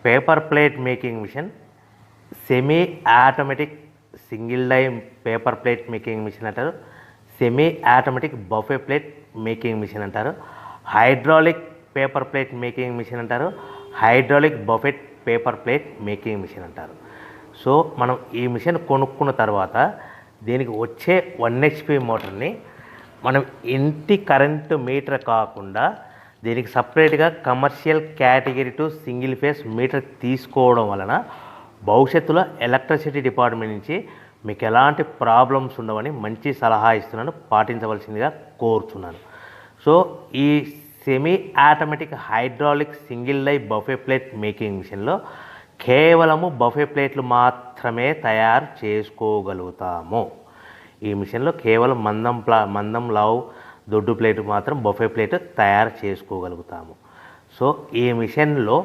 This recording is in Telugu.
Paper plate making machine, semi automatic single die paper plate making machine అంటారు, semi automatic buffet plate making machine అంటారు, hydraulic paper plate making machine అంటారు, hydraulic buffet paper plate making machine అంటారు. సో మనం ఈ మిషన్ కొనుక్కున్న తర్వాత దీనికి వచ్చే 1 HP మోటార్ని మనం ఇంటి కరెంటు మీటర్ కాకుండా దీనికి సపరేట్గా commercial category to single phase metre తీసుకోవడం వలన భవిష్యత్తులో ఎలక్ట్రిసిటీ డిపార్ట్మెంట్ నుంచి మీకు ఎలాంటి ప్రాబ్లమ్స్ ఉండవని మంచి సలహా ఇస్తున్నాను, పాటించవలసిందిగా కోరుతున్నాను. సో ఈ semi automatic hydraulic single die buffet plate making మిషన్లో కేవలము బఫే ప్లేట్లు మాత్రమే తయారు చేసుకోగలుగుతాము. ఈ మిషన్లో కేవలం మందం లావు దొడ్డు ప్లేట్ మాత్రం బఫే ప్లేట్ తయారు చేసుకోగలుగుతాము. సో ఈ మిషన్లో